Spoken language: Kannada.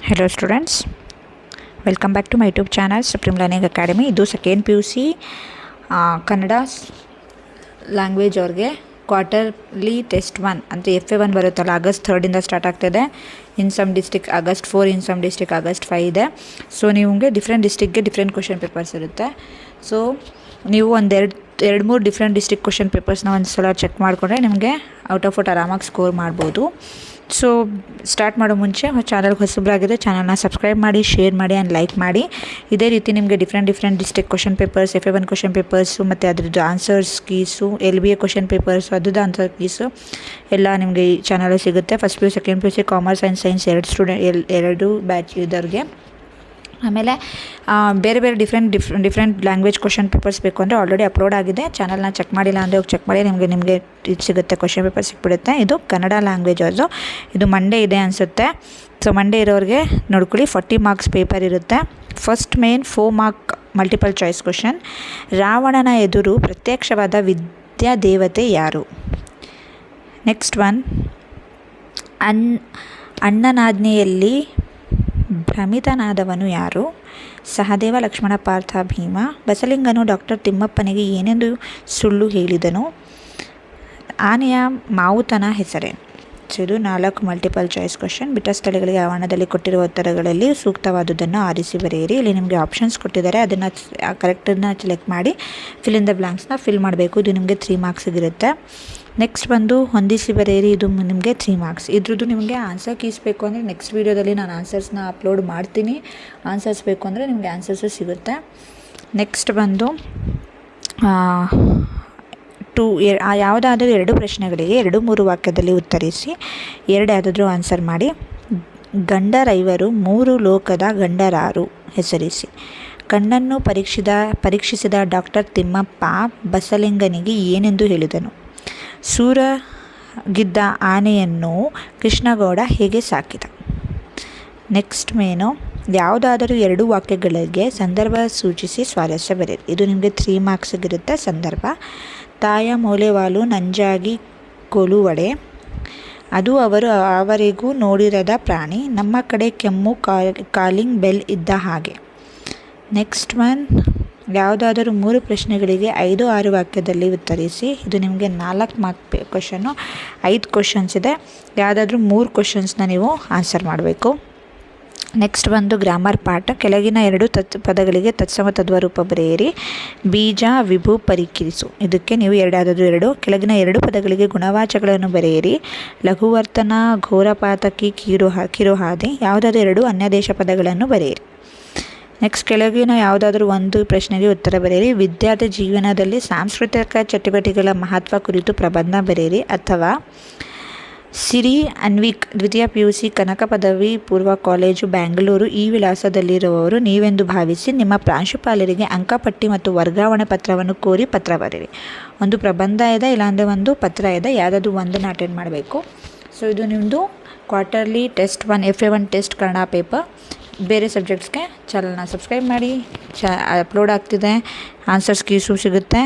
Hello students, welcome back to my YouTube channel Supreme Learning Academy. ಇದು ಸೆಕೆಂಡ್ PUC ಕನ್ನಡ ಲ್ಯಾಂಗ್ವೇಜ್ ಅವ್ರಿಗೆ ಕ್ವಾರ್ಟರ್ಲಿ ಟೆಸ್ಟ್ 1 ಅಂದರೆ FA1 ಬರುತ್ತಲ್ಲ, ಆಗಸ್ಟ್ 3ರಿಂದ ಸ್ಟಾರ್ಟ್ ಆಗ್ತಾಯಿದೆ. In some district August 4, in some district August 5 ಇದೆ. ಸೊ ನಿಮಗೆ ಡಿಫ್ರೆಂಟ್ ಡಿಸ್ಟಿಕ್ಗೆ ಡಿಫ್ರೆಂಟ್ ಕ್ವಶನ್ ಪೇಪರ್ಸ್ ಇರುತ್ತೆ. ಸೊ ನೀವು ಎರಡು ಮೂರು ಡಿಫ್ರೆಂಟ್ ಡಿಸ್ಟಿಕ್ ಕ್ವಶನ್ ಪೇಪರ್ಸ್ನ ಒಂದು ಸಲ ಚೆಕ್ ಮಾಡಿಕೊಂಡ್ರೆ ನಿಮಗೆ ಔಟ್ ಆಫ್ ಔಟ್ ಆರಾಮಾಗಿ ಸ್ಕೋರ್ ಮಾಡ್ಬೋದು. ಸೊ ಸ್ಟಾರ್ಟ್ ಮಾಡೋ ಮುಂಚೆ ಚಾನಲ್ಗೆ ಹೊಸಬರಾಗಿದೆ, ಚಾನಲ್ನ ಸಬ್ಸ್ಕ್ರೈಬ್ ಮಾಡಿ, ಶೇರ್ ಮಾಡಿ ಆ್ಯಂಡ್ ಲೈಕ್ ಮಾಡಿ. ಇದೇ ರೀತಿ ನಿಮಗೆ different district question papers, FA1 question papers ಮತ್ತು ಅದ್ರದ್ದು answers keys, LBA question papers, ಅದ್ರದ್ದು ಆನ್ಸರ್ ಕೀಸು ಎಲ್ಲ ನಿಮಗೆ ಈ ಚಾನಲಲ್ಲಿ ಸಿಗುತ್ತೆ. First PUC, second PUC, commerce and science ಎರಡು ಬ್ಯಾಚ್ ಇದ್ದವ್ರಿಗೆ. ಆಮೇಲೆ ಬೇರೆ ಡಿಫ್ರೆಂಟ್ ಲ್ಯಾಂಗ್ವೇಜ್ ಕ್ವಶನ್ ಪೇಪರ್ಸ್ ಬೇಕು ಅಂದರೆ ಆಲ್ರೆಡಿ ಅಪ್ಲೋಡ್ ಆಗಿದೆ. ಚಾನಲ್ನ ಚೆಕ್ ಮಾಡಿಲ್ಲ ಅಂದರೆ ಹೋಗಿ ಚೆಕ್ ಮಾಡಿ, ನಿಮಗೆ ಇದು ಸಿಗುತ್ತೆ, ಕ್ವಶನ್ ಪೇಪರ್ ಸಿಕ್ಬಿಡುತ್ತೆ. ಇದು ಕನ್ನಡ ಲ್ಯಾಂಗ್ವೇಜ್ ಅದು. ಇದು ಮಂಡೇ ಇದೆ ಅನಿಸುತ್ತೆ. ಸೊ ಮಂಡೇ ಇರೋರಿಗೆ ನೋಡ್ಕೊಳ್ಳಿ, 40 ಮಾರ್ಕ್ಸ್ ಪೇಪರ್ ಇರುತ್ತೆ. First main 4 mark multiple choice question. ರಾವಣನ ಎದುರು ಪ್ರತ್ಯಕ್ಷವಾದ ವಿದ್ಯಾದೇವತೆ ಯಾರು? ನೆಕ್ಸ್ಟ್ ಒನ್, ಅಣ್ಣನಾಜ್ಞೆಯಲ್ಲಿ ಭ್ರಮಿತನಾದವನು ಯಾರು? ಸಹದೇವ, ಲಕ್ಷ್ಮಣ, ಪಾರ್ಥ, ಭೀಮ. ಬಸಲಿಂಗನು ಡಾಕ್ಟರ್ ತಿಮ್ಮಪ್ಪನಿಗೆ ಏನೆಂದು ಸುಳ್ಳು ಹೇಳಿದನು? ಆನೆಯ ಮಾವುತನ ಹೆಸರೇನು? ಸೊ ಇದು 4 ಮಲ್ಟಿಪಲ್ ಚಾಯ್ಸ್ ಕ್ವಶನ್. ಬಿಟ್ಟ ಸ್ಥಳಗಳಿಗೆ ಆವರಣದಲ್ಲಿ ಕೊಟ್ಟಿರುವ ಉತ್ತರಗಳಲ್ಲಿ ಸೂಕ್ತವಾದುದನ್ನು ಆರಿಸಿ ಬರೆಯಿರಿ. ಇಲ್ಲಿ ನಿಮಗೆ ಆಪ್ಷನ್ಸ್ ಕೊಟ್ಟಿದ್ದಾರೆ, ಅದನ್ನು ಕರೆಕ್ಟನ್ನು ಸೆಲೆಕ್ಟ್ ಮಾಡಿ ಫಿಲ್ ಇನ್ ದ ಬ್ಲ್ಯಾಂಕ್ಸ್ನ ಫಿಲ್ ಮಾಡಬೇಕು. ಇದು ನಿಮಗೆ 3 ಮಾರ್ಕ್ಸಿಗಿರುತ್ತೆ. ನೆಕ್ಸ್ಟ್ ಬಂದು ಹೊಂದಿಸಿ ಬರೆಯಿರಿ, ಇದು ನಿಮಗೆ 3 ಮಾರ್ಕ್ಸ್. ಇದ್ರದ್ದು ನಿಮಗೆ ಆನ್ಸರ್ ಕೀಸ್ ಬೇಕು ಅಂದರೆ ನೆಕ್ಸ್ಟ್ ವೀಡಿಯೋದಲ್ಲಿ ನಾನು ಆನ್ಸರ್ಸ್ನ ಅಪ್ಲೋಡ್ ಮಾಡ್ತೀನಿ. ಆನ್ಸರ್ಸ್ ಬೇಕು ಅಂದರೆ ನಿಮಗೆ ಆನ್ಸರ್ಸು ಸಿಗುತ್ತೆ. ನೆಕ್ಸ್ಟ್ ಬಂದು ಯಾವುದಾದರೂ 2 ಪ್ರಶ್ನೆಗಳಿಗೆ 2-3 ವಾಕ್ಯದಲ್ಲಿ ಉತ್ತರಿಸಿ, 2 ಯಾವುದಾದ್ರೂ ಆನ್ಸರ್ ಮಾಡಿ. ಗಂಡರೈವರು 3 ಲೋಕದ ಗಂಡರಾರು ಹೆಸರಿಸಿ. ಕಣ್ಣನ್ನು ಪರೀಕ್ಷಿಸಿದ ಡಾಕ್ಟರ್ ತಿಮ್ಮಪ್ಪ ಬಸಲಿಂಗನಿಗೆ ಏನೆಂದು ಹೇಳಿದನು? ಸೂರಗಿದ್ದ ಆನೆಯನ್ನು ಕೃಷ್ಣಗೌಡ ಹೇಗೆ ಸಾಕಿದ? ನೆಕ್ಸ್ಟ್ ಮೇನು, ಯಾವುದಾದರೂ 2 ವಾಕ್ಯಗಳಿಗೆ ಸಂದರ್ಭ ಸೂಚಿಸಿ ಸ್ವಾರಸ್ಯ ಬರೆಯಿರಿ. ಇದು ನಿಮಗೆ 3 ಮಾರ್ಕ್ಸಿಗಿರುತ್ತೆ. ಸಂದರ್ಭ: ತಾಯ ಮೂಲೆವಾಲು ನಂಜಾಗಿ ಕೊಲುವಡೆ, ಅದು ಅವರಿಗೂ ನೋಡಿರದ ಪ್ರಾಣಿ, ನಮ್ಮ ಕಡೆ ಕೆಮ್ಮು ಕಾಲಿಂಗ್ ಬೆಲ್ ಇದ್ದ ಹಾಗೆ. ನೆಕ್ಸ್ಟ್ ಒನ್, ಯಾವುದಾದರೂ 3 ಪ್ರಶ್ನೆಗಳಿಗೆ 5-6 ವಾಕ್ಯದಲ್ಲಿ ಉತ್ತರಿಸಿ. ಇದು ನಿಮಗೆ 4 ಮಾರ್ಕ್ ಕ್ವಶನ್ನು. 5 ಕ್ವಶನ್ಸ್ ಇದೆ. ಯಾವುದಾದ್ರೂ 3 ಕ್ವಶನ್ಸ್ನ ನೀವು ಆನ್ಸರ್ ಮಾಡಬೇಕು. ನೆಕ್ಸ್ಟ್ ಬಂದು ಗ್ರಾಮರ್ ಪಾಠ. ಕೆಳಗಿನ 2 ಪದಗಳಿಗೆ ತತ್ಸಮ ತದ್ವರೂಪ ಬರೆಯಿರಿ. ಬೀಜ, ವಿಭು, ಪರಿಕರಿಸು. ಇದಕ್ಕೆ ನೀವು ಯಾವುದಾದ್ರೂ 2. ಕೆಳಗಿನ 2 ಪದಗಳಿಗೆ ಗುಣವಾಚಕಗಳನ್ನು ಬರೆಯಿರಿ. ಲಘುವರ್ತನ, ಘೋರಪಾತಕಿ, ಕಿರುಹಾದಿ. ಯಾವುದಾದ್ರೂ 2 ಅನ್ಯದೇಶ ಪದಗಳನ್ನು ಬರೆಯಿರಿ. ನೆಕ್ಸ್ಟ್ ಕೆಳಗಿನ ಯಾವುದಾದ್ರೂ 1 ಪ್ರಶ್ನೆಗೆ ಉತ್ತರ ಬರೆಯಿರಿ. ವಿದ್ಯಾರ್ಥಿ ಜೀವನದಲ್ಲಿ ಸಾಂಸ್ಕೃತಿಕ ಚಟುವಟಿಕೆಗಳ ಮಹತ್ವ ಕುರಿತು ಪ್ರಬಂಧ ಬರೆಯಿರಿ. ಅಥವಾ ಸಿರಿ ಅನ್ವಿಕ್, ದ್ವಿತೀಯ PUC, ಕನಕ ಪದವಿ ಪೂರ್ವ ಕಾಲೇಜು, ಬೆಂಗಳೂರು ಈ ವಿಳಾಸದಲ್ಲಿರುವವರು ನೀವೆಂದು ಭಾವಿಸಿ ನಿಮ್ಮ ಪ್ರಾಂಶುಪಾಲರಿಗೆ ಅಂಕಪಟ್ಟಿ ಮತ್ತು ವರ್ಗಾವಣೆ ಪತ್ರವನ್ನು ಕೋರಿ ಪತ್ರ ಬರೆಯಿರಿ. ಒಂದು ಪ್ರಬಂಧ ಇದೆ, ಇಲ್ಲಾಂದರೆ ಒಂದು ಪತ್ರ ಇದೆ, ಯಾವುದಾದ್ರೂ ಒಂದನ್ನು ಅಟೆಂಡ್ ಮಾಡಬೇಕು. ಸೊ ಇದು ನಿಮ್ಮದು quarterly test 1 FA1 test Kannada paper. ಬೇರೆ ಸಬ್ಜೆಕ್ಟ್ಸ್ಗೆ ಚಾನಲ್ನ ಸಬ್ಸ್ಕ್ರೈಬ್ ಮಾಡಿ, ಅಪ್ಲೋಡ್ ಆಗ್ತಿದೆ, ಆನ್ಸರ್ಸ್ ಕೀಸು ಸಿಗುತ್ತೆ.